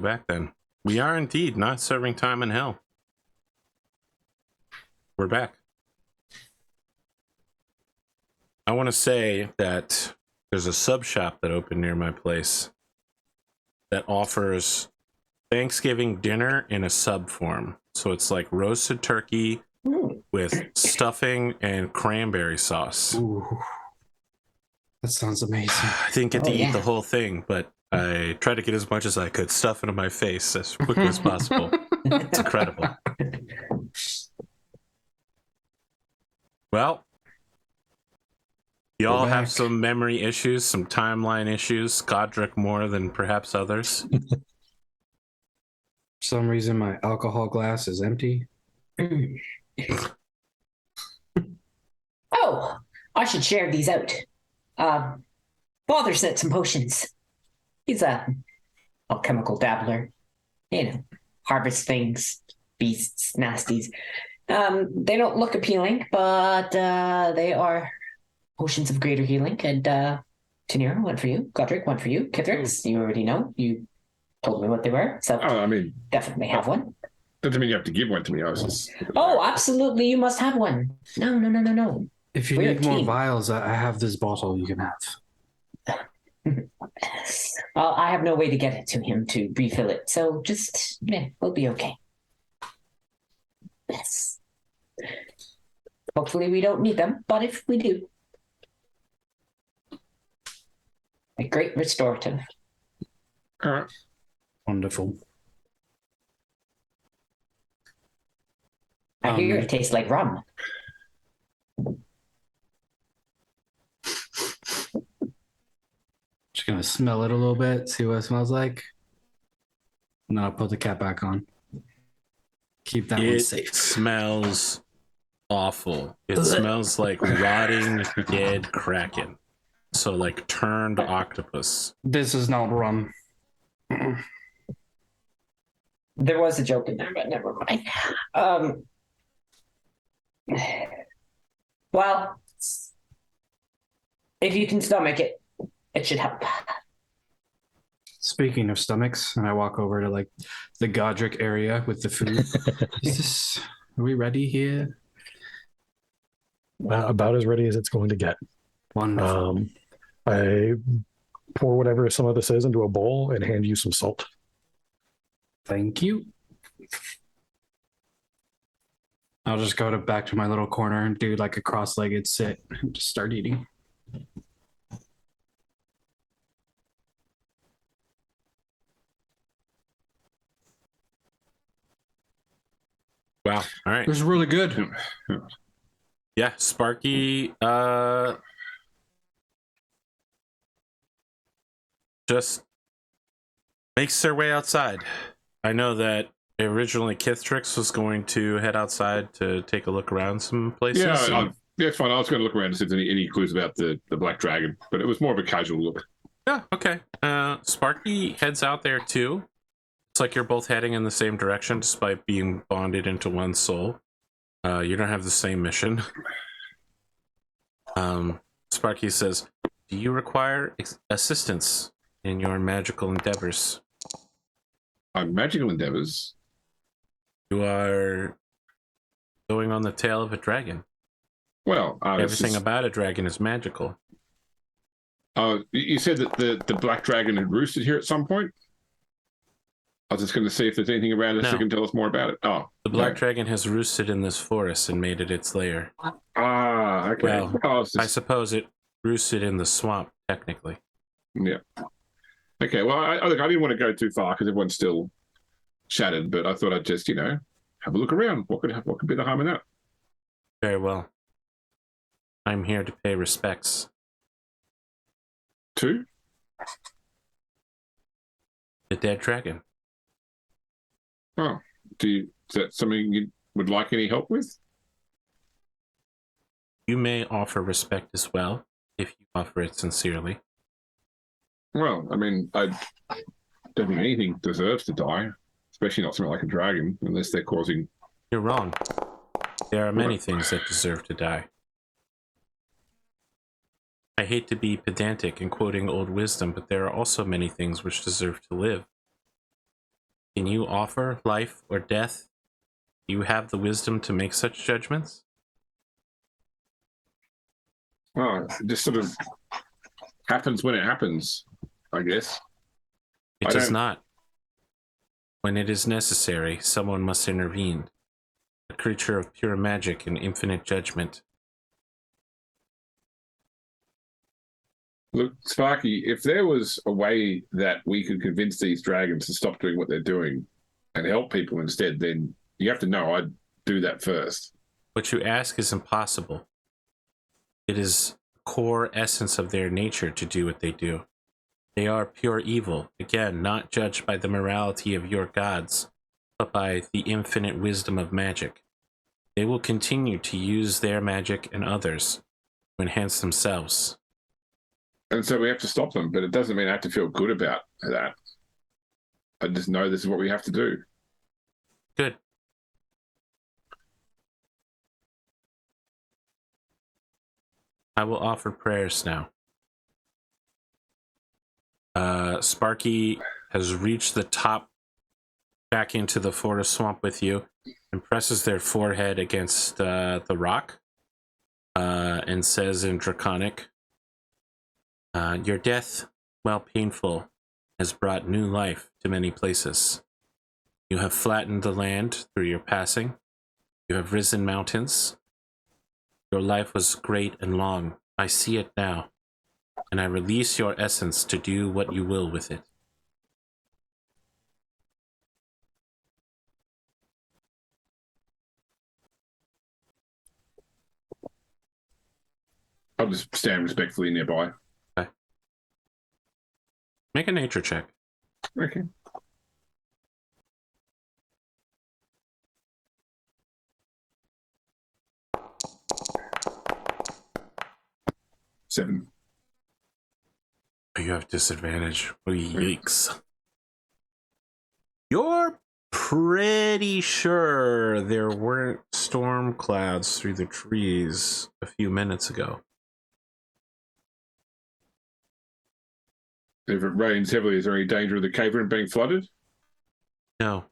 back then. We are indeed not serving time in hell. We're back. I want to say that there's a sub shop that opened near my place that offers Thanksgiving dinner in a sub form. So it's like roasted turkey with stuffing and cranberry sauce. Ooh, that sounds amazing. I didn't get to eat the whole thing, but I tried to get as much as I could stuff into my face as quickly as possible. It's incredible. Well, y'all have some memory issues, some timeline issues. Godric more than perhaps others. For some reason, my alcohol glass is empty. Oh, I should share these out. Father sent some potions. He's a alchemical dabbler. You know, harvest things, beasts, nasties. They don't look appealing, but they are potions of greater healing. And Tanira, one for you. Godric, one for you. Kithrix, you already know. You told me what they were, so I mean, definitely have one. Doesn't mean you have to give one to me. I was just... Oh, absolutely, you must have one. No. If you need more vials, I have this bottle you can have. Well, I have no way to get it to him to refill it, so just, we'll be okay. Yes. Hopefully we don't need them, but if we do. A great restorative. All right. Wonderful. I hear it tastes like rum. Just gonna smell it a little bit, see what it smells like. No, I'll put the cap back on. Keep that one safe. It smells awful. It smells like rotting dead kraken. So like turned octopus. This is not rum. There was a joke in there, but never mind. Well, if you can stomach it, it should help. Speaking of stomachs, and I walk over to like the Godric area with the food. Are we ready here? About as ready as it's going to get. Wonderful. I pour whatever some of this is into a bowl and hand you some salt. Thank you. I'll just go back to my little corner and do like a cross-legged sit and just start eating. Wow. All right. It was really good. Yeah, Sparky just makes their way outside. I know that originally Kithrix was going to head outside to take a look around some places. Yeah, it's fine. I was going to look around to see if there's any clues about the Black Dragon, but it was more of a casual look. Yeah, okay. Sparky heads out there too. It's like you're both heading in the same direction despite being bonded into one soul. You don't have the same mission. Sparky says, do you require assistance in your magical endeavors? Magical endeavors? You are going on the tail of a dragon. Well, everything about a dragon is magical. You said that the Black Dragon had roosted here at some point? I was just going to see if there's anything around us that can tell us more about it. Oh, the Black Dragon has roosted in this forest and made it its lair. Ah, okay. Well, I suppose it roosted in the swamp, technically. Yeah. Okay, well, I didn't want to go too far because everyone's still shattered, but I thought I'd just, have a look around. What could be the harm in that? Very well. I'm here to pay respects. To? The dead dragon. Oh, is that something you would like any help with? You may offer respect as well, if you offer it sincerely. Well, I mean, I don't think anything deserves to die, especially not something like a dragon, unless they're causing... You're wrong. There are many things that deserve to die. I hate to be pedantic in quoting old wisdom, but there are also many things which deserve to live. Can you offer life or death? Do you have the wisdom to make such judgments? Well, it just sort of happens when it happens, I guess. It I does don't- not. When it is necessary, someone must intervene. A creature of pure magic and infinite judgment. Look, Sparky, if there was a way that we could convince these dragons to stop doing what they're doing and help people instead, then you have to know I'd do that first. What you ask is impossible. It is the core essence of their nature to do what they do. They are pure evil, again, not judged by the morality of your gods, but by the infinite wisdom of magic. They will continue to use their magic and others to enhance themselves. And so we have to stop them, but it doesn't mean I have to feel good about that. I just know this is what we have to do. Good. I will offer prayers now. Sparky has reached the top back into the forest swamp with you and presses their forehead against the rock and says in Draconic, your death, while painful, has brought new life to many places. You have flattened the land through your passing. You have risen mountains. Your life was great and long. I see it now, and I release your essence to do what you will with it. I'll just stand respectfully nearby. Okay. Make a nature check. Okay. Seven. You have disadvantage. Oh, yikes. You're pretty sure there weren't storm clouds through the trees a few minutes ago. If it rains heavily, is there any danger of the cavern being flooded? No.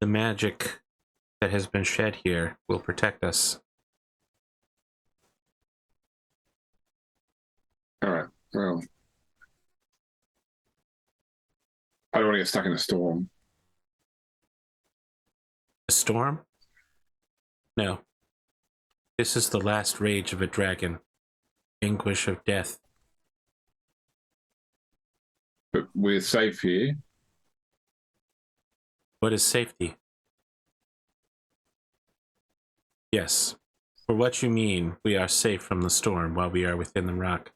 The magic that has been shed here will protect us. All right. Well, I don't want to get stuck in a storm. A storm? No. This is the last rage of a dragon. Anguish of death. But we're safe here. What is safety? Yes. For what you mean, we are safe from the storm while we are within the rock.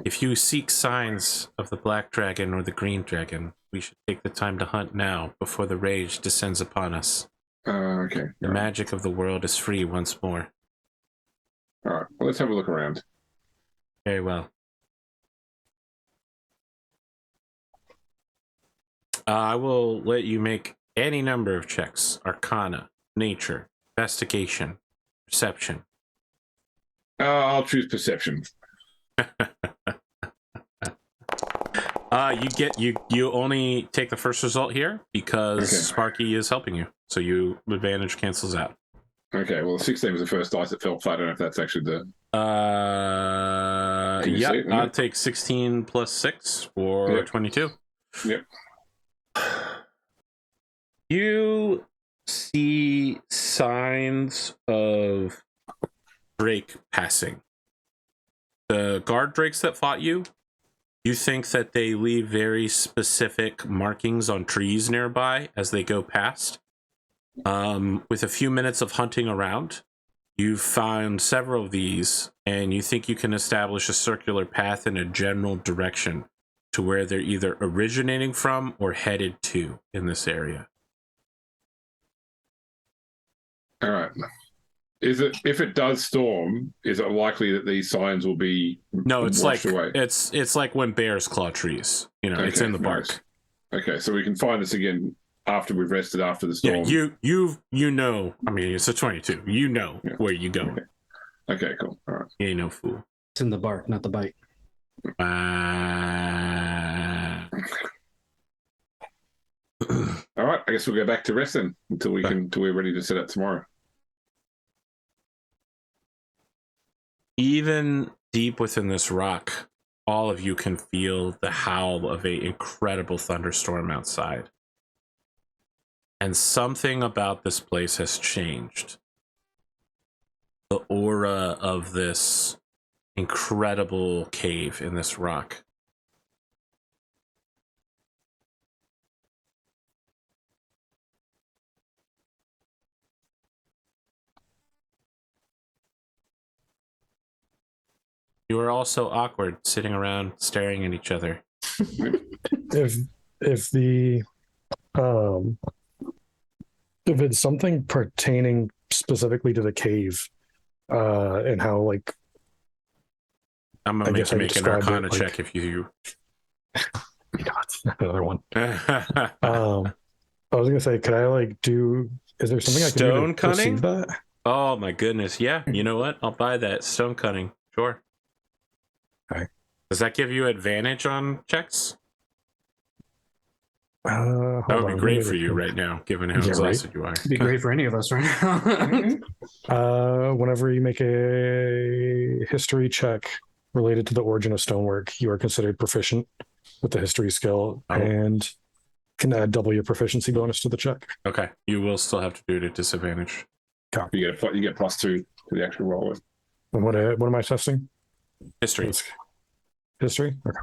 If you seek signs of the black dragon or the green dragon, we should take the time to hunt now before the rage descends upon us. Okay. The magic of the world is free once more. All right. Well, let's have a look around. Very well. I will let you make any number of checks. Arcana, nature, investigation, perception. I'll choose perception. You only take the first result here because Okay. Sparky is helping you. So you advantage cancels out. Okay. Well, 16 was the first dice that fell flat. I don't know if that's actually the. Can you see Yep, it? I'll take 16 plus 6 for Yep. 22. Yep. You see signs of Drake passing. The guard drakes that fought you, you think that they leave very specific markings on trees nearby as they go past. With a few minutes of hunting around, you've found several of these, and you think you can establish a circular path in a general direction to where they're either originating from or headed to in this area. All right. Is it, if it does storm, is it likely that these signs will be No, it's washed like away? it's like when bears claw trees. You know, it's Okay, in the bark. nice. Okay, so we can find this again after we've rested after the storm. Yeah, you know. I mean, it's a 22. You know where you go. Okay, cool. All right. You ain't no fool. It's in the bark, not the bite. All right, I guess we'll go back to resting until we're ready to set up tomorrow. Even deep within this rock, all of you can feel the howl of an incredible thunderstorm outside. And something about this place has changed. The aura of this incredible cave in this rock. You are also awkward, sitting around staring at each other. If the if it's something pertaining specifically to the cave, and how, like, I'm gonna make you make an Arcana it, like, check if you. Another one. I was gonna say, could I like do? Is there something I can do Stone to cunning? perceive that? Oh my goodness! Yeah, you know what? I'll buy that stone cunning. Sure. Okay. Does that give you advantage on checks? Hold That would be on, great let me for you look. right now, given how Yeah, exhausted you are. It'd be great for any of us right now. Whenever you make a history check related to the origin of stonework, you are considered proficient with the history skill and can add double your proficiency bonus to the check. Okay, you will still have to do it at disadvantage. You get +2 to the actual roll. And what am I testing? History. History? Okay.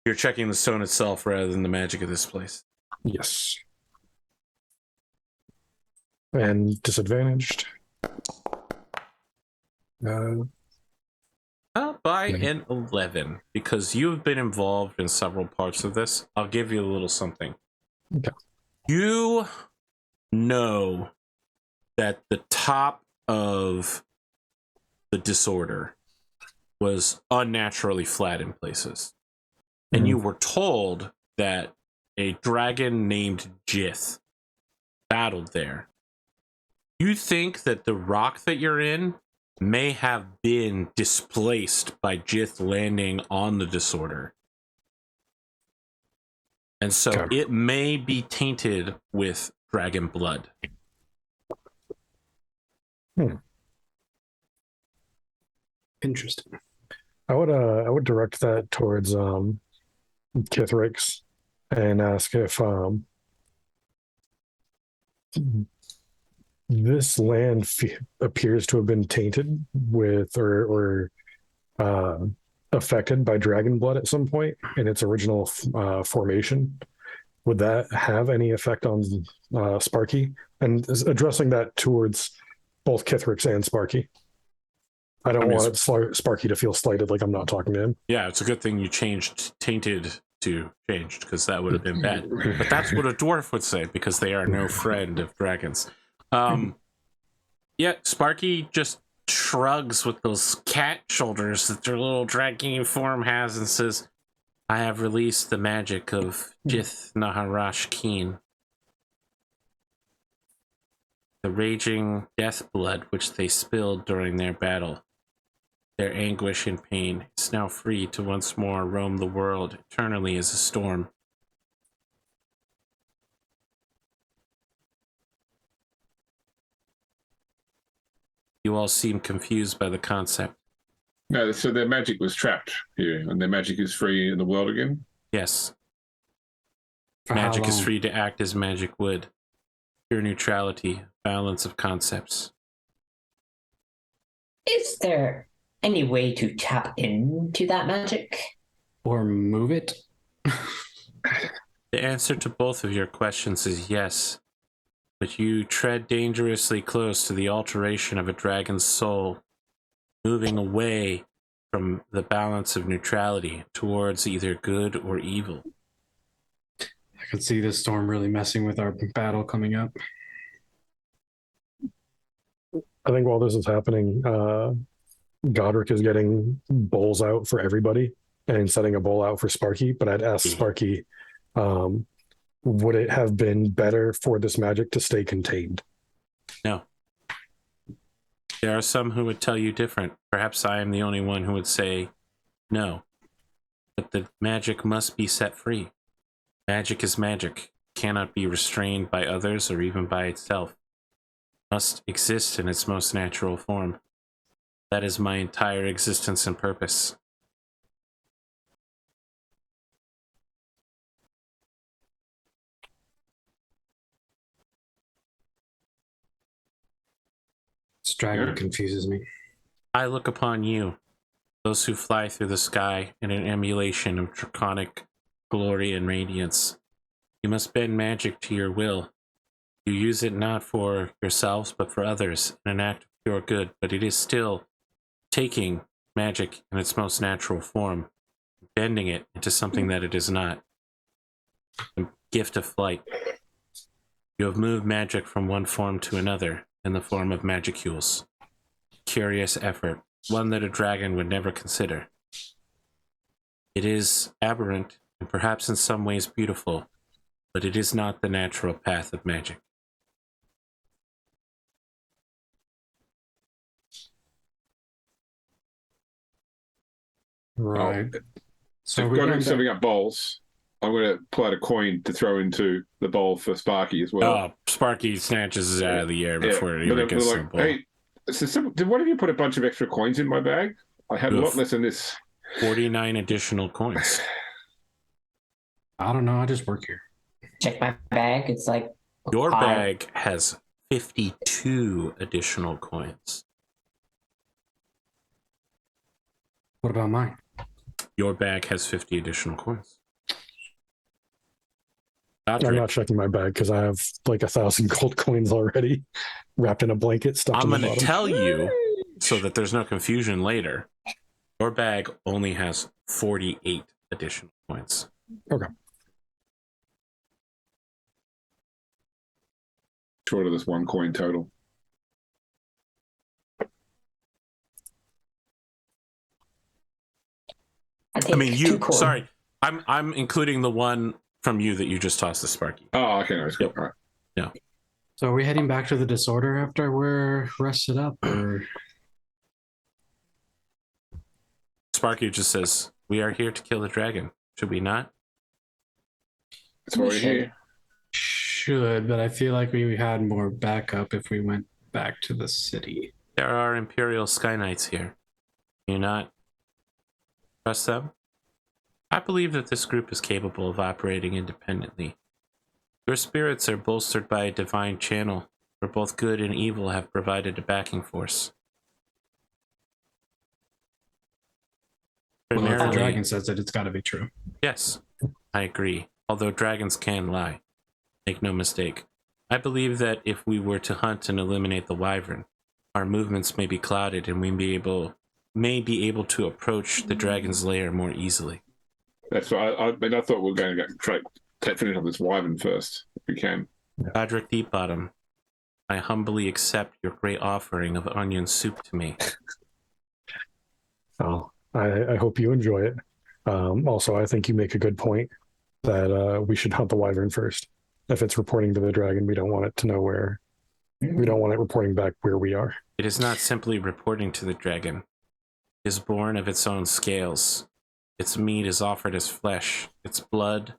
You're checking the stone itself rather than the magic of this place. Yes. And disadvantaged. I'll buy an 11 because you have been involved in several parts of this. I'll give you a little something. Okay. You know that the top of the disorder was unnaturally flat in places. And you were told that a dragon named Jith battled there. You think that the rock that you're in may have been displaced by Jith landing on the disorder. And so it may be tainted with dragon blood. Interesting. I would direct that towards Kithrix and ask if this land appears to have been tainted with or affected by dragon blood at some point in its original formation. Would that have any effect on Sparky? And addressing that towards both Kithrix and Sparky. I don't want Sparky to feel slighted, like I'm not talking to him. Yeah, it's a good thing you changed tainted to changed, because that would have been bad. But that's what a dwarf would say, because they are no friend of dragons. Yeah, Sparky just shrugs with those cat shoulders that their little dragon form has and says, I have released the magic of Jith Naharash Keen. The raging death blood which they spilled during their battle. Their anguish and pain is now free to once more roam the world eternally as a storm. You all seem confused by the concept. No, so their magic was trapped here, and their magic is free in the world again? Yes. For Magic how is long? free to act as magic would. Pure neutrality, balance of concepts. Is there any way to tap into that magic? Or move it? The answer to both of your questions is yes, but you tread dangerously close to the alteration of a dragon's soul, moving away from the balance of neutrality towards either good or evil. I could see this storm really messing with our battle coming up. I think while this is happening, Godric is getting bowls out for everybody and setting a bowl out for Sparky. But I'd ask Sparky, would it have been better for this magic to stay contained? No. There are some who would tell you different. Perhaps I am the only one who would say no. But the magic must be set free. Magic is magic. cannot be restrained by others or even by itself. It must exist in its most natural form. That is my entire existence and purpose. This dragon Yeah. confuses me. I look upon you, those who fly through the sky in an emulation of draconic glory and radiance. You must bend magic to your will. You use it not for yourselves, but for others, in an act of pure good, but it is still taking magic in its most natural form, bending it into something that it is not. A gift of flight. You have moved magic from one form to another in the form of magicules. Curious effort, one that a dragon would never consider. It is aberrant and perhaps in some ways beautiful, but it is not the natural path of magic. Right. So So if we're we're going serving back. up bowls, I'm going to pull out a coin to throw into the bowl for Sparky as well. Oh, Sparky snatches it out of the air before it but even they're gets to the like, bowl. hey, did one of you put a bunch of extra coins in my bag? I had a lot less than this. 49 additional coins. I don't know. I just work here. Check my bag. It's like Your high. bag has 52 additional coins. What about mine? Your bag has 50 additional coins. I'm Godric, not checking my bag because I have like 1,000 gold coins already wrapped in a blanket stuffed I'm in the going to bottom. tell you so that there's no confusion later. Your bag only has 48 additional coins. Okay. Short of this one coin total. I I mean, two you. coins. Sorry, I'm including the one from you that you just tossed to Sparky. Oh, okay, no, it's good. Yep. All right. So are we heading back to the disorder after we're rested up, or Sparky just says, "We are here to kill the dragon. Should we not?" That's why we're here. should? But I feel like we had more backup if we went back to the city. There are Imperial Sky Knights here. Do you not trust them? I believe that this group is capable of operating independently. Your spirits are bolstered by a divine channel, where both good and evil have provided a backing force. Well, if the Primarily, dragon says it, it's got to be true. yes, I agree. Although dragons can lie. Make no mistake. I believe that if we were to hunt and eliminate the wyvern, our movements may be clouded and we may be able to approach the dragon's lair more easily. That's why I thought we were going to try to finish off this wyvern first, if we can. Godric Deepbottom, I humbly accept your great offering of onion soup to me. Oh, I hope you enjoy it. Also, I think you make a good point that we should hunt the wyvern first. If it's reporting to the dragon, we don't want it to know where. We don't want it reporting back where we are. It is not simply reporting to the dragon. It is born of its own scales. Its meat is offered as flesh, its blood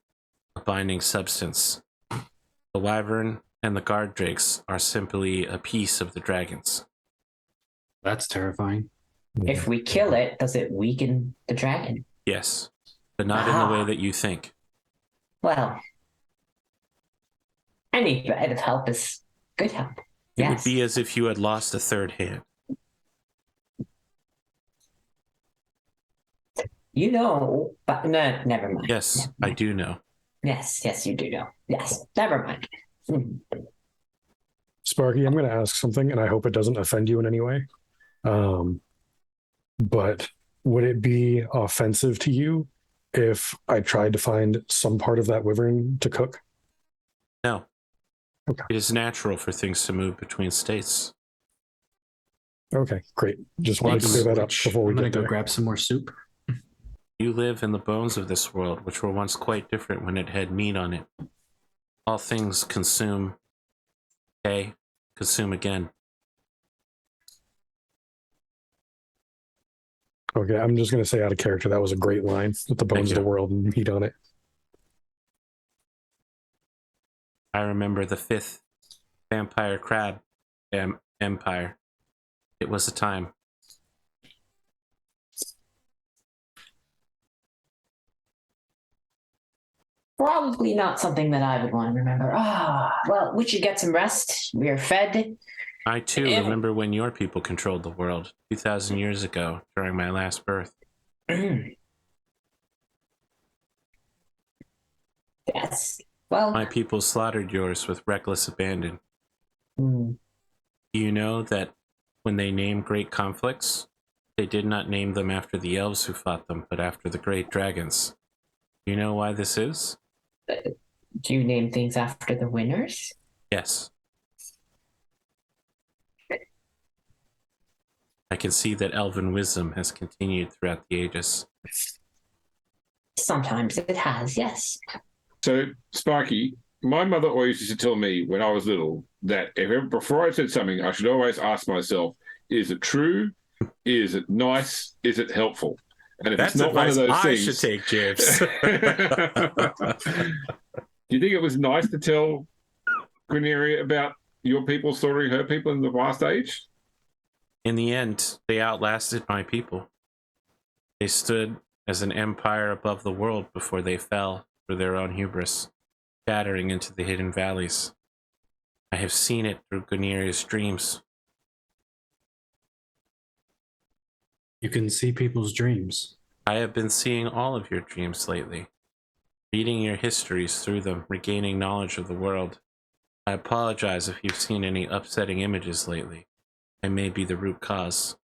a binding substance. The wyvern and the guard drakes are simply a piece of the dragons. That's terrifying. If we kill it, does it weaken the dragon? Yes, but not in the way that you think. Well, any bit of help is good help. It Yes. would be as if you had lost a third hand. You know, but no, never mind. Yes, Never I mind. do know. Yes, you do know. Yes, never mind. Sparky, I'm going to ask something, and I hope it doesn't offend you in any way. But would it be offensive to you if I tried to find some part of that wyvern to cook? No. Okay. It is natural for things to move between states. Okay, great. Just wanted to clear that up before we I'm gonna get go there. grab some more soup. You live in the bones of this world, which were once quite different when it had meat on it. All things consume, okay, consume again. Okay, I'm just going to say out of character, that was a great line with the bones of you. the world and meat on it. I remember the 5th vampire crab empire. It was a time. Probably not something that I would want to remember. Well, we should get some rest. We are fed. I too Ew. remember when your people controlled the world 2,000 years ago during my last birth. Yes. Well, My people slaughtered yours with reckless abandon. hmm, Do you know that when they named great conflicts, they did not name them after the elves who fought them, but after the great dragons? Do you know why this is? do you name things after the winners? Yes. I can see that elven wisdom has continued throughout the ages. Sometimes it has, yes. So, Sparky, my mother always used to tell me when I was little that before I said something, I should always ask myself, is it true? Is it nice? Is it helpful? And if That's it's not one of advice those I things, should take, James. do you think it was nice to tell Guineria about your people slaughtering her people in the last age? In the end, they outlasted my people. They stood as an empire above the world before they fell for their own hubris, scattering into the hidden valleys. I have seen it through Guineria's dreams. You can see people's dreams. I have been seeing all of your dreams lately, reading your histories through them, regaining knowledge of the world. I apologize if you've seen any upsetting images lately. I may be the root cause.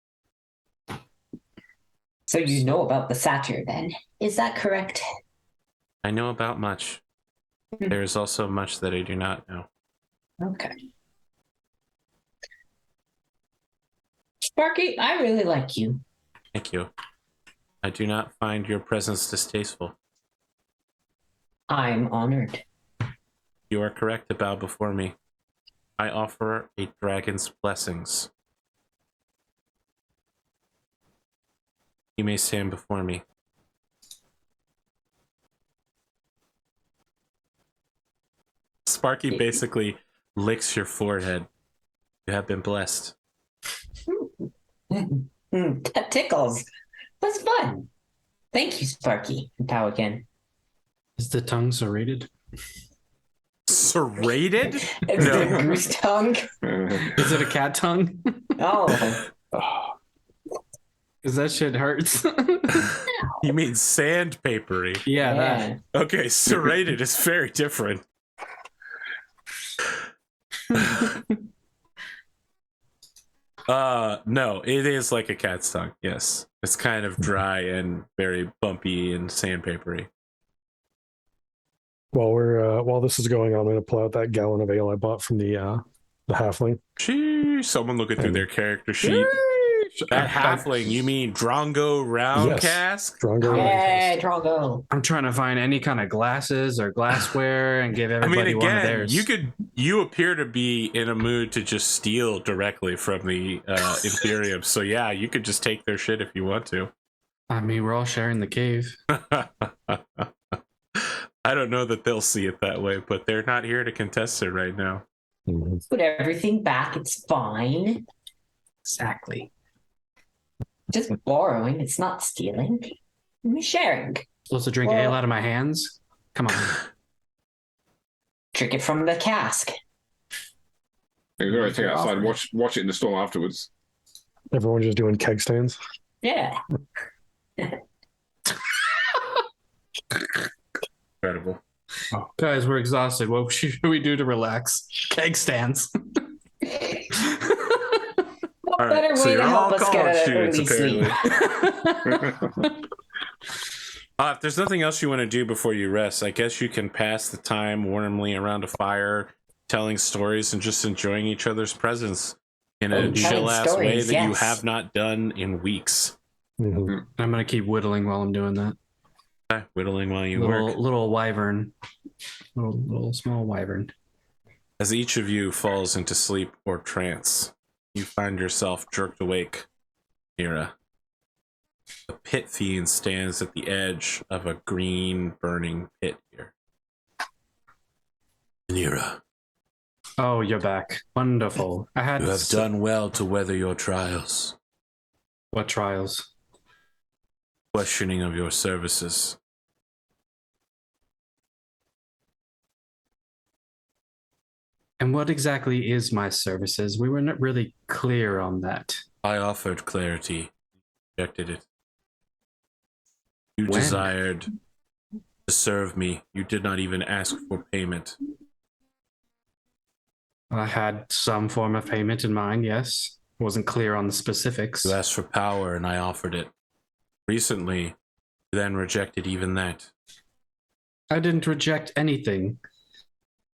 So you know about the satyr then. Is that correct? I know about much. There is also much that I do not know. Okay. Sparky, I really like you. Thank you. I do not find your presence distasteful. I'm honored. You are correct to bow before me. I offer a dragon's blessings. You may stand before me. Sparky basically licks your forehead. You have been blessed. That tickles. That's fun. Thank you, Sparky. And bow again. Is the tongue serrated? Serrated? Is No. it a goose tongue? Is it a cat tongue? Oh. Because that shit hurts. You mean sandpapery? Yeah, that. Okay, serrated is very different. No, it is like a cat's tongue. Yes, it's kind of dry and very bumpy and sandpapery. While this is going on, I'm going to pull out that gallon of ale I bought from the halfling. Sheesh, someone looking through their character sheet. That halfling, you mean Drongo Round Cask? Drongo. Yay, Drongo. I'm trying to find any kind of glasses or glassware and give everybody one of theirs. you appear to be in a mood to just steal directly from the Imperium. So yeah, you could just take their shit if you want to. I mean, we're all sharing the cave. I don't know that they'll see it that way, but they're not here to contest it right now. Mm-hmm. Put everything back. It's fine. Exactly. Just borrowing. It's not stealing. I'm sharing. Supposed to drink ale out of my hands? Come on. Drink it from the cask. You're going to take it outside and watch it in the storm afterwards. Everyone just doing keg stands. Yeah. Incredible. Guys, we're exhausted. What should we do to relax? Keg stands. What All right, better so way you're to help all us get college an students, early apparently. sleep? If there's nothing else you want to do before you rest, I guess you can pass the time warmly around a fire, telling stories and just enjoying each other's presence in a chill-ass way that you have not done in weeks. Mm-hmm. I'm going to keep whittling while I'm doing that. Okay, whittling while you work. Little wyvern. Little small wyvern. As each of you falls into sleep or trance, you find yourself jerked awake. Mira. The pit fiend stands at the edge of a green burning pit here. Mira, Oh, you're back. Wonderful. I had You have done well to weather your trials. What trials? Questioning of your services. And what exactly is my services? We were not really clear on that. I offered clarity. Rejected it. You When? desired to serve me. You did not even ask for payment. I had some form of payment in mind, yes. Wasn't clear on the specifics. You asked for power, and I offered it. Recently, you then rejected even that. I didn't reject anything.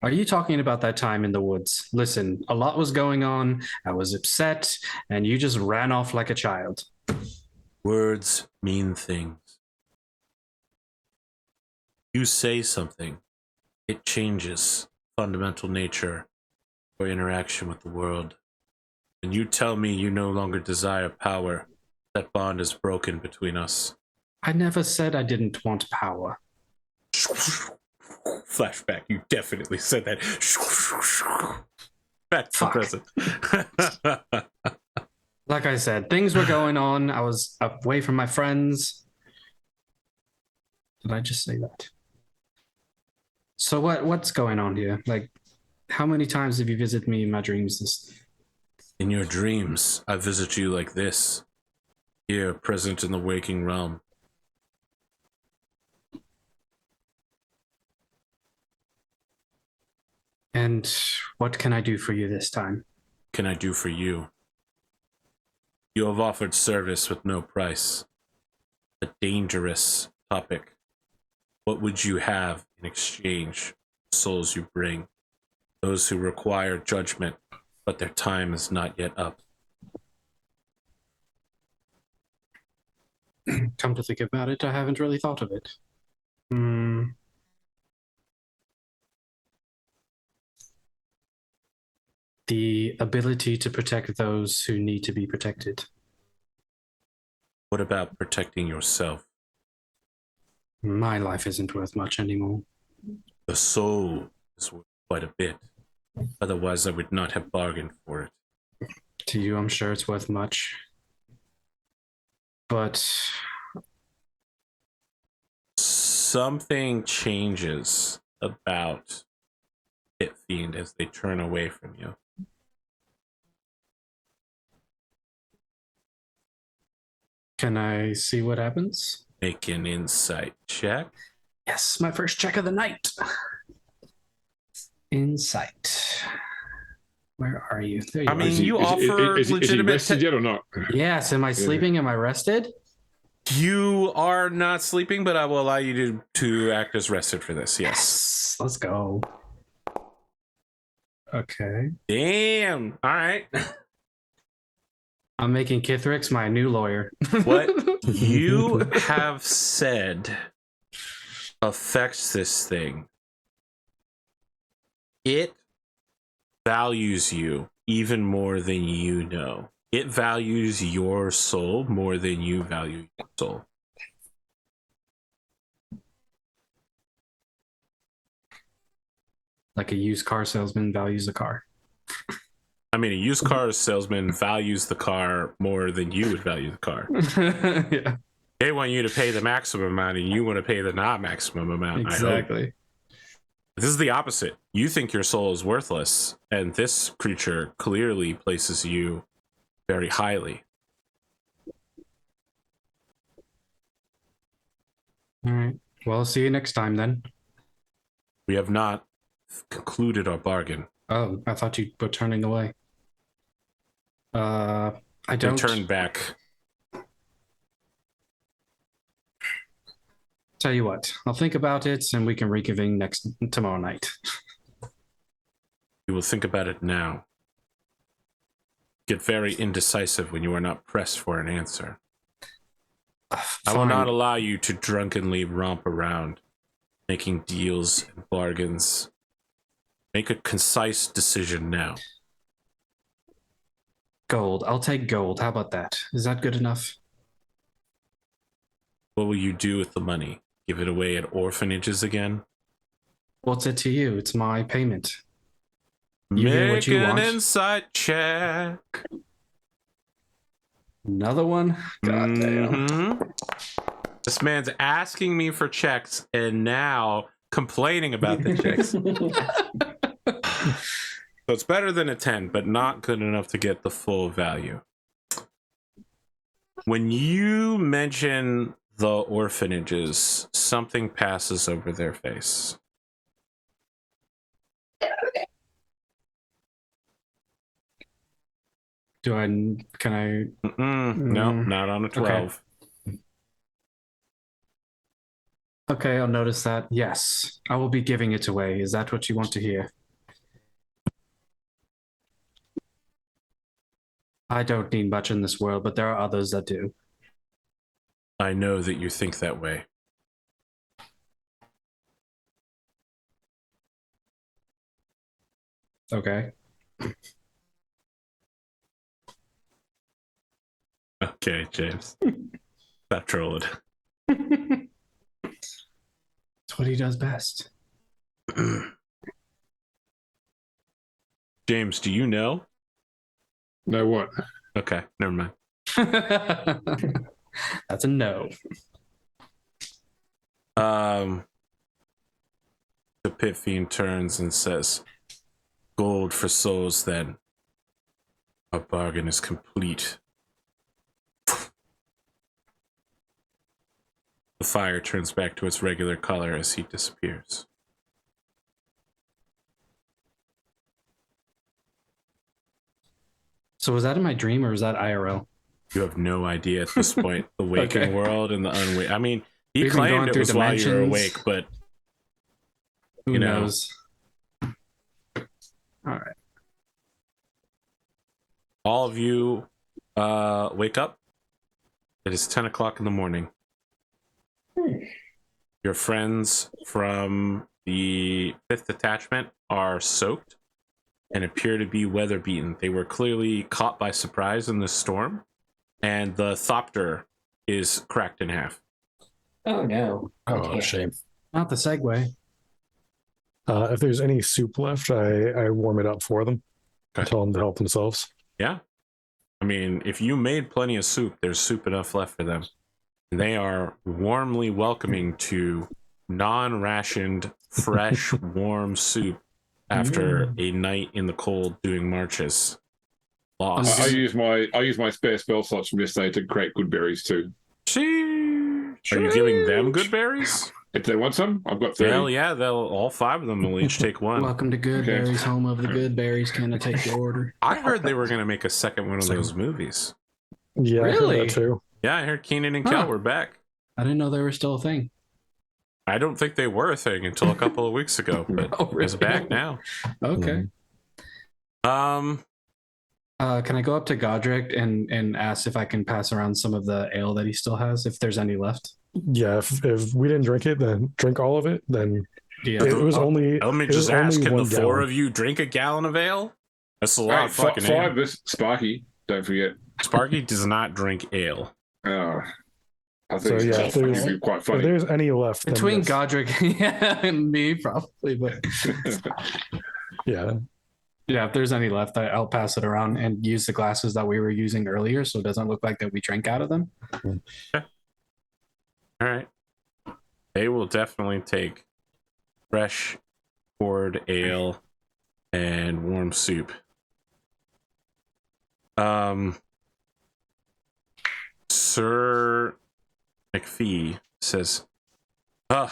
Are you talking about that time in the woods? Listen, a lot was going on. I was upset, and you just ran off like a child. Words mean things. You say something, it changes fundamental nature or interaction with the world. And you tell me you no longer desire power. That bond is broken between us. I never said I didn't want power. Flashback, you definitely said that. Back to the present. Like I said, things were going on. I was away from my friends. Did I just say that? So what's going on here? Like, how many times have you visited me in my dreams? In your dreams, I visit you like this, here, present in the waking realm. And what can I do for you this time? Can I do for you? You have offered service with no price. A dangerous topic. What would you have in exchange? Souls you bring. Those who require judgment, but their time is not yet up. Come to think about it, I haven't really thought of it. The ability to protect those who need to be protected. What about protecting yourself? My life isn't worth much anymore. The soul is worth quite a bit. Otherwise, I would not have bargained for it. To you, I'm sure it's worth much. But something changes about Pit Fiend as they turn away from you. can I see what happens? Make an insight check. Yes, my first check of the night. Insight. Where are you? There you I are. mean, you offer is he legitimate. rested yet or not? Yes, am I sleeping? Am I rested? You are not sleeping, but I will allow you to act as rested for this. Yes. Yes, let's go. Okay. Damn. All right. I'm making Kithrix my new lawyer. What you have said affects this thing. It values you even more than you know. It values your soul more than you value your soul. Like a used car salesman values a car. I mean, a used car salesman values the car more than you would value the car. Yeah, They want you to pay the maximum amount, and you want to pay the not maximum amount. exactly. This is the opposite. You think your soul is worthless, and this creature clearly places you very highly. All right. Well, I'll see you next time then. We have not concluded our bargain. Oh, I thought you were turning away. I They don't. turn back. Tell you what, I'll think about it and we can reconvene tomorrow night. You will think about it now. Get very indecisive when you are not pressed for an answer. I will not allow you to drunkenly romp around, making deals and bargains. Make a concise decision now. Gold. I'll take gold. How about that? Is that good enough? What will you do with the money? Give it away at orphanages again? What's it to you? It's my payment. You get what Make you an want. insight check. Another one? God damn. Mhm. This man's asking me for checks and now complaining about the checks. So it's better than a 10, but not good enough to get the full value. When you mention the orphanages, something passes over their face. Can I? No, not on a 12. Okay, I'll notice that. Yes, I will be giving it away. Is that what you want to hear? I don't need much in this world, but there are others that do. I know that you think that way. Okay. Okay, James. Stop trolling. It's what he does best. James, do you know? No, what? Okay, never mind. That's a no. The pit fiend turns and says, "Gold for souls, then. Our bargain is complete." The fire turns back to its regular color as he disappears. So was that in my dream or was that IRL? You have no idea at this point. The waking Okay. world and the unwake. I mean, he We've been claimed going it through was while you were dimensions. awake, but Who You know. knows? All right. all of you wake up. It is 10 o'clock in the morning. Your friends from the 5th detachment are soaked and appear to be weather beaten. They were clearly caught by surprise in this storm, and the thopter is cracked in half. Oh no. Oh, Okay. shame. Not the segue. If there's any soup left, I warm it up for them. Okay. Tell them to help themselves. Yeah. I mean, if you made plenty of soup, there's soup enough left for them. They are warmly welcoming to non-rationed, fresh, warm soup after a night in the cold doing marches. Lost. I use my spare spell slots from yesterday to create good berries too. Are you giving them good berries? If they want some, I've got 30. Hell yeah, all 5 of them will each take one. Welcome to Good Okay. Berries, home of the Good Berries. Can I take your order? I heard they were going to make a second one of those movies. Yeah, I Really? heard that too. Yeah, I heard Keenan and Huh. Kel were back. I didn't know they were still a thing. I don't think they were a thing until a couple of weeks ago, but Oh, really? it's back now. Okay. Mhm. Can I go up to Godric and ask if I can pass around some of the ale that he still has, if there's any left? Yeah, if we didn't drink it, then drink all of it. Then Yeah. it was only. Let me it was just ask, only can the 1 4 gallon. of you drink a gallon of ale? That's a lot Right, of fucking ale. 5 this Sparky. Don't forget. Sparky does not drink ale. Oh, I So, think yeah, it's if there's- gonna be quite If funny. there's any left, then Between yes. Godric and me, probably. But Yeah, yeah, if there's any left, I'll pass it around and use the glasses that we were using earlier so it doesn't look like that we drank out of them. All right. They will definitely take fresh poured ale and warm soup. Sir McPhee says, "Ugh,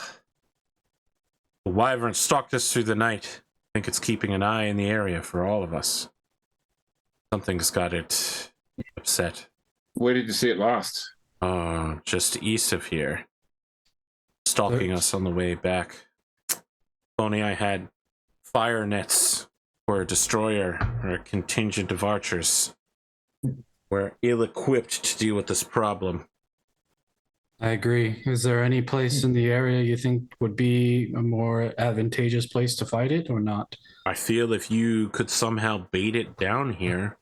the wyvern stalked us through the night. I think it's keeping an eye in the area for all of us. Something's got it upset. Where did you see it last? Just east of here. Stalking us on the way back. If only I had fire nets or a destroyer or a contingent of archers. We're ill-equipped to deal with this problem." I agree. Is there any place in the area you think would be a more advantageous place to fight it or not? I feel if you could somehow bait it down here,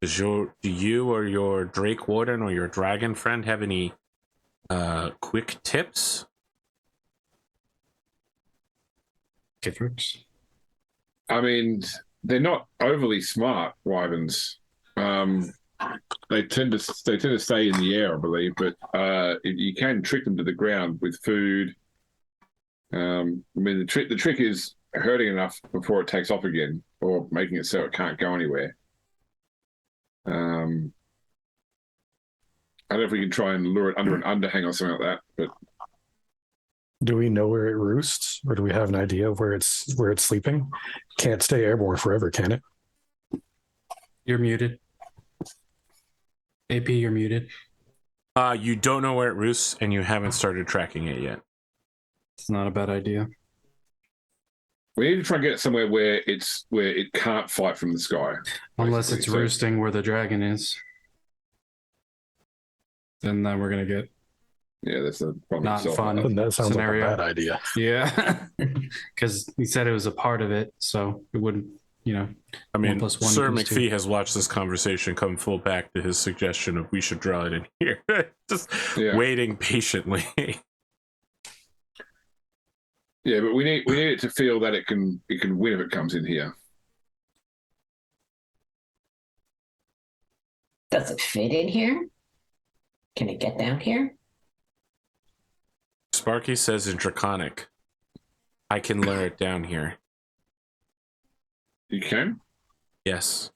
do you or your Drake Warden or your dragon friend have any quick tips? Kithriks? I mean, they're not overly smart wyverns. They tend to stay in the air, I believe, but you can trick them to the ground with food. I mean, the trick is hurting enough before it takes off again, or making it so it can't go anywhere. I don't know if we can try and lure it under an underhang or something like that, but Do we know where it roosts, or do we have an idea of where it's sleeping? Can't stay airborne forever, can it? You're muted. AP, you're muted. You don't know where it roosts, and you haven't started tracking it yet. It's not a bad idea. we need to try and get it somewhere where it can't fight from the sky. Unless it's So- roosting where the dragon is. Then we're going to get... Yeah, that's the problem. Not itself. fun. Then that sounds Scenario. like a bad idea. Yeah. Because he said it was a part of it, so it wouldn't, I mean, 1 + 1 Sir equals 2. McPhee has watched this conversation come full back to his suggestion of we should draw it in here. Just Yeah. waiting patiently. Yeah, but we need it to feel that it can win if it comes in here. Does it fit in here? Can it get down here? Sparky says in Draconic, I can lure it down here. You can? Yes.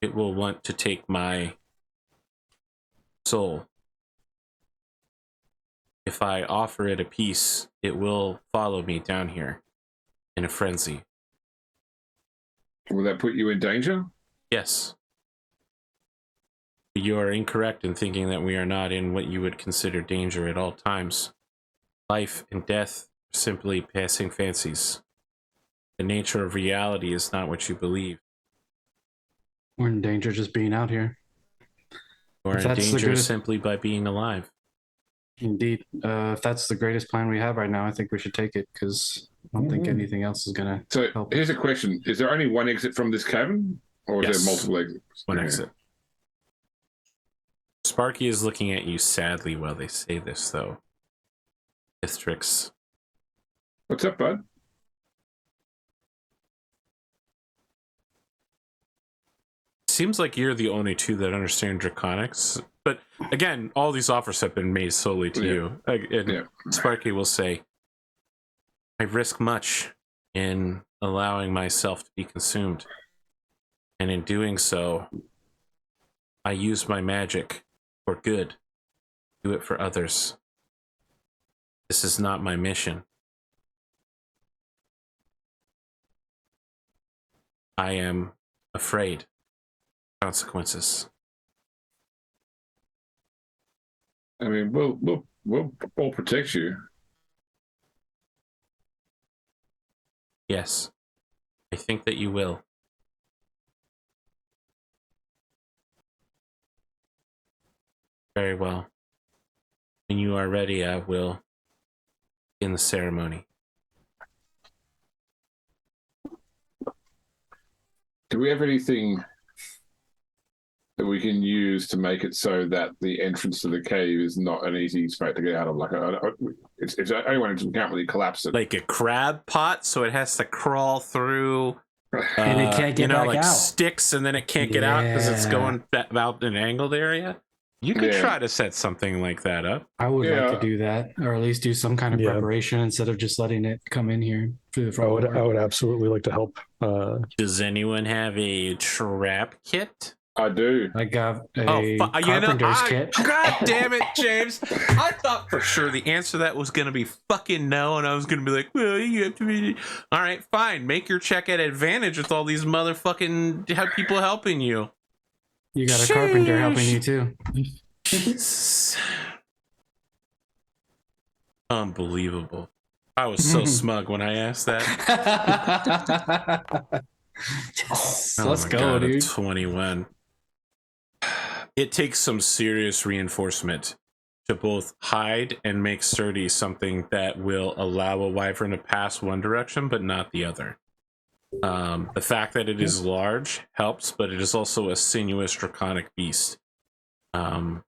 It will want to take my soul. If I offer it a piece, it will follow me down here in a frenzy. Will that put you in danger? Yes. You are incorrect in thinking that we are not in what you would consider danger at all times. Life and death are simply passing fancies. The nature of reality is not what you believe. We're in danger just being out here. You are If in that's the danger greatest- simply by being alive. Indeed. If that's the greatest plan we have right now, I think we should take it, because I don't think anything else is going to... So Help. here's a question: is there only one exit from this cavern, or is Yes. there multiple exits? One Okay. exit. Sparky is looking at you sadly while they say this, though. Istrix. What's up, bud? Seems like you're the only two that understand Draconics. But again, all these offers have been made solely to Yeah. you. And Yeah. Sparky will say, I risk much in allowing myself to be consumed. And in doing so, I use my magic for good. Do it for others. This is not my mission. I am afraid of consequences. I mean, we'll protect you. Yes, I think that you will. Very well. When you are ready, I will begin the ceremony. Do we have anything that we can use to make it so that the entrance to the cave is not an easy spot to get out of? Like, it's anyone who can't really collapse it. Like a crab pot, so it has to crawl through. And it can't get back like out. sticks, and then it can't get out because it's Yeah. going about an angled area. You could Yeah. try to set something like that up. I would Yeah. like to do that, or at least do some kind of Yeah. preparation instead of just letting it come in here through the I front would door. absolutely like to help. Does anyone have a trap kit? I do. I got a carpenter's kit. God damn it, James! I thought for sure the answer to that was gonna be fucking no, and I was gonna be like, well, you have to be. All right, fine. Make your check at advantage with all these motherfucking people helping you. You got a carpenter helping you too. Jesus. Unbelievable. I was so smug when I asked that. Yes. Oh Let's my go, God, dude. 21. It takes some serious reinforcement to both hide and make sturdy something that will allow a wyvern to pass one direction but not the other. The fact that it is large helps, but it is also a sinuous draconic beast. I mean,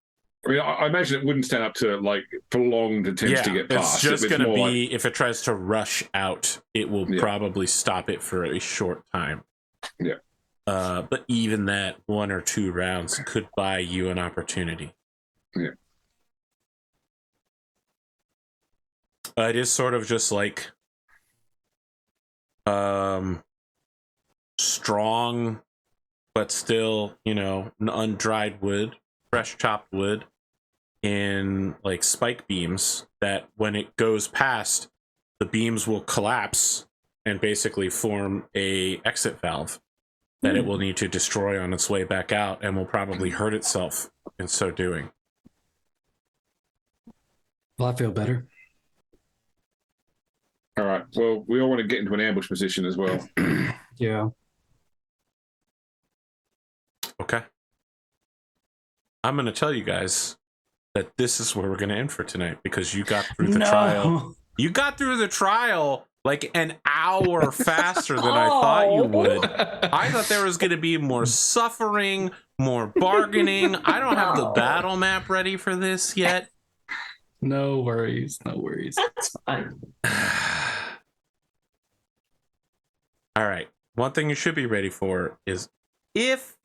I imagine it wouldn't stand up to like prolonged attempts to get past. it's just going to more be if it tries to rush out, it will Yeah. probably stop it for a short time. Yeah. But even that 1 or 2 rounds could buy you an opportunity. Yeah. It is sort of just like strong, but still, undried wood, fresh chopped wood in like spike beams that when it goes past, the beams will collapse and basically form a exit valve that it will need to destroy on its way back out and will probably hurt itself in so doing. Well, I feel better. All right. Well, we all want to get into an ambush position as well. Yeah. Okay. I'm going to tell you guys that this is where we're going to end for tonight because you got through the trial. You got through the trial like an hour faster than I thought you would. I thought there was going to be more suffering, more bargaining. I don't have the battle map ready for this yet. No worries. No worries. That's fine. All right. One thing you should be ready for is if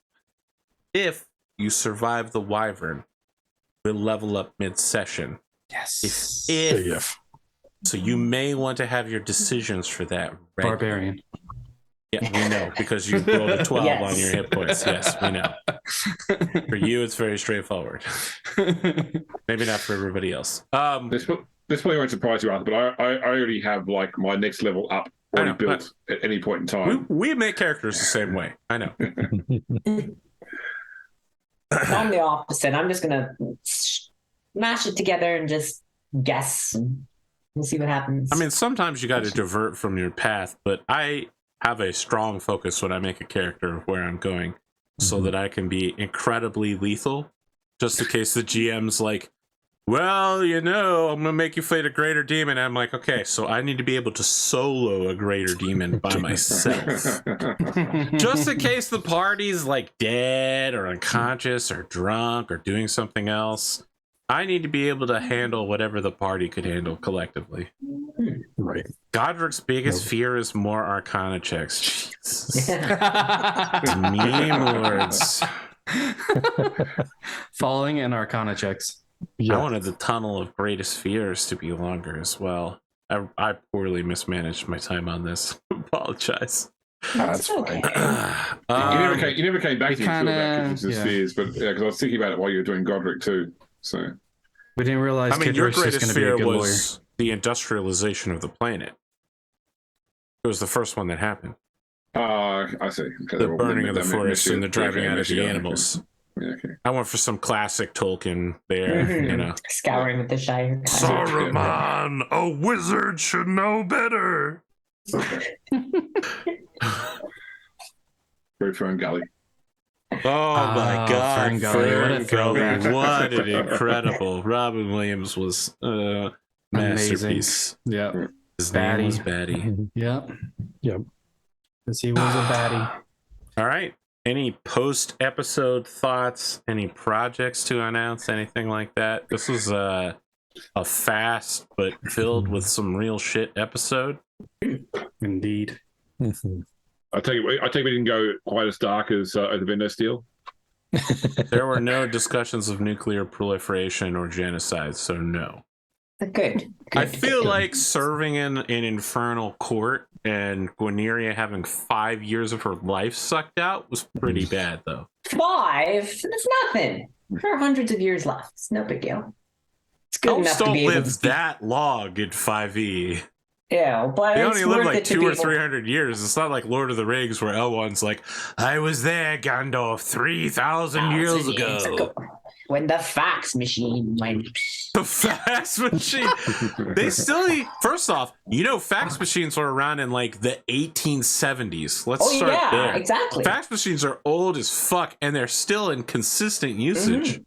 you survive the wyvern, we'll level up mid-session. Yes. If. So you may want to have your decisions for that ready. Barbarian. Yeah, we know because you rolled a 12 Yes. on your hit points. Yes, we know. For you, it's very straightforward. Maybe not for everybody else. This probably won't surprise you, Arthur, but I already have like my next level up already built at any point in time. We make characters the same way. I know. I'm the opposite. I'm just gonna smash it together and just guess. And we'll see what happens. I mean, sometimes you got to divert from your path, but I have a strong focus when I make a character of where I'm going so that I can be incredibly lethal, just in case the GM's like, well, I'm going to make you fight a greater demon. And I'm like, okay, so I need to be able to solo a greater demon by myself. Just in case the party's like dead or unconscious or drunk or doing something else. I need to be able to handle whatever the party could handle collectively. Right. Godric's biggest fear is more Arcana checks. Jesus. Meme words. Falling and Arcana checks. Yeah. I wanted the Tunnel of Greatest Fears to be longer as well. I poorly mismanaged my time on this. Apologize. That's okay. fine. You never came back to me kinda- about Fears, but because I was thinking about it while you were doing Godric too. So We didn't realize I mean, your Kidrick's just greatest going to be a fear good lawyer. was the industrialization of the planet. It was the first one that happened. I see. Okay, The burning of the forests and the driving out of the animals. Yeah, okay. I went for some classic Tolkien there, you know. Scouring with the Shire. Saruman, a wizard should know better. Very Fern Gully. Oh my God, Fern Gully, what a Fern Gully, throwback. what an incredible! Robin Williams was masterpiece. Yeah. His name was Batty. Batty. Yep. Yep. Because he was a baddie. All right. Any post-episode thoughts? Any projects to announce? Anything like that? This was a fast but filled with some real shit episode. Indeed. I take it we didn't go quite as dark as the Vendo Steel. There were no discussions of nuclear proliferation or genocide, so no. Good. I feel like serving in an infernal court and Guineria having 5 years of her life sucked out was pretty bad, though. 5? That's nothing. There are hundreds of years left. It's no big deal. It's good Elves enough to don't be able to live that long in 5e. Yeah, but They it's only live worth like it to 2 be or able- 300 years. It's not like Lord of the Rings where Elrond's like, I was there, Gandalf, 3,000 years ago. When the fax machine went. The fax machine. They still need, first off, fax machines were around in like the 1870s. Let's Oh start yeah, there. exactly. Fax machines are old as fuck and they're still in consistent usage.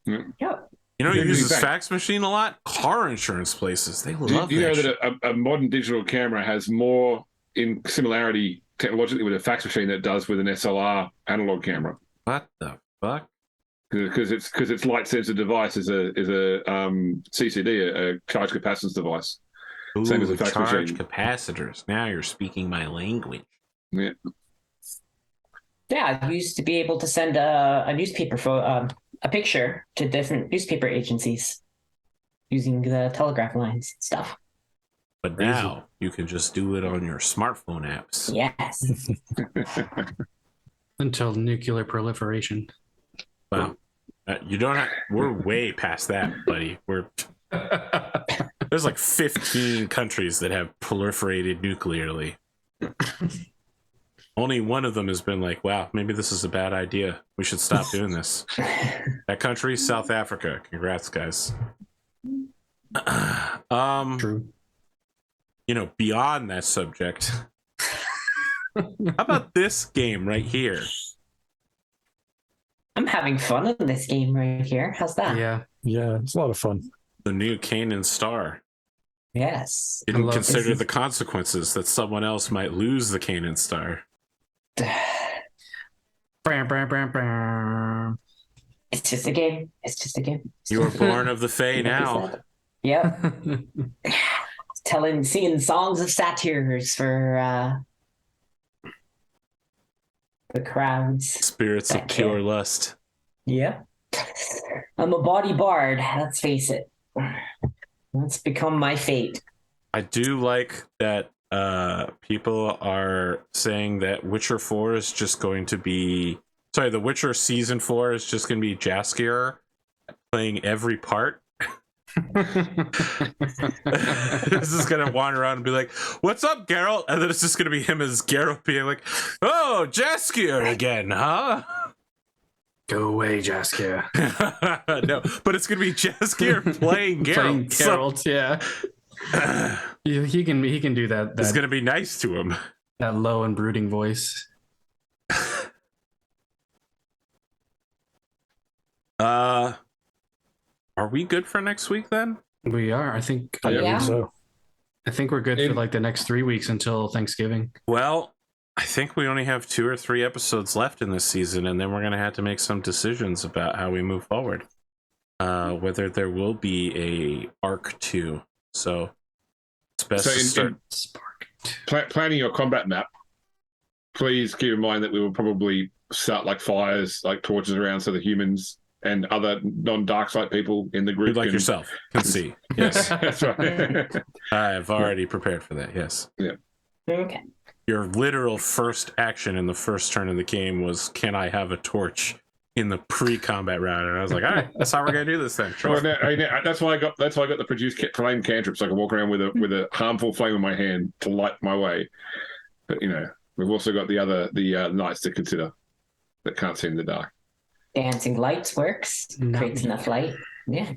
Yep. You know who Yeah, uses exactly. fax machine a lot? Car insurance places. They love Do you that know shit. that a modern digital camera has more in similarity technologically with a fax machine that it does with an SLR analog camera? What the fuck? Because its light sensor device is a CCD, a charge capacitance device. Ooh, Same as a fax charge machine. capacitors. Now you're speaking my language. Yeah. Yeah, I used to be able to send a newspaper a picture to different newspaper agencies using the telegraph lines and stuff. But now you can just do it on your smartphone apps. Yes. Until nuclear proliferation. Wow. You don't have, we're way past that, buddy. There's like 15 countries that have proliferated nuclearly. Only one of them has been like, wow, maybe this is a bad idea. We should stop doing this. That country, South Africa. Congrats, guys. True. You know, beyond that subject, how about this game right here? I'm having fun in this game right here. How's that? Yeah. Yeah, it's a lot of fun. The new Kanan Star. Yes. Didn't love consider this. the consequences that someone else might lose the Kanan Star. It's just a game. It's just a game. You were born of the Fae now. Yep. Singing songs of satyrs for the crowds. Spirits of pure lust. Yep. I'm a body bard. Let's face it. That's become my fate. I do like that people are saying that Witcher 4 is just going to be... Sorry, The Witcher Season 4 is just going to be Jaskier playing every part. This is going to wander around and be like, what's up, Geralt? And then it's just going to be him as Geralt being like, oh, Jaskier again, huh? Go away, Jaskier. No, but it's going to be Jaskier playing Geralt. Playing Geralt, yeah. He can do that. It's going to be nice to him. That low and brooding voice. Are we good for next week then? We are. I think. Yeah. So I think we're good for like the next 3 weeks until Thanksgiving. Well, I think we only have 2 or 3 episodes left in this season, and then we're going to have to make some decisions about how we move forward. Whether there will be a arc 2. So it's best to start. Planning your combat map, please keep in mind that we will probably start like fires, like torches around, so the humans and other non-Darkseid people in the group, like yourself, can see. Yes. That's right. I've already prepared for that. Yes. Yeah. Okay. Your literal first action in the first turn of the game was, "Can I have a torch?" in the pre-combat round, and I was like, "All right, that's how we're gonna do this then." Sure. Well, that's why I got the produce flame cantrip, so I can walk around with a harmful flame in my hand to light my way. But you know, we've also got the knights to consider that can't see in the dark. Dancing lights works. Creates enough light. Yeah.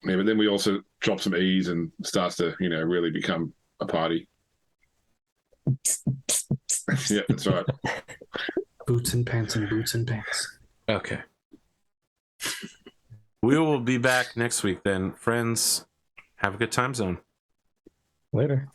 Yeah, but then we also drop some ease and starts to really become a party. Yeah, that's right. Boots and pants and boots and pants. Okay. We will be back next week then, friends. Have a good time zone. later.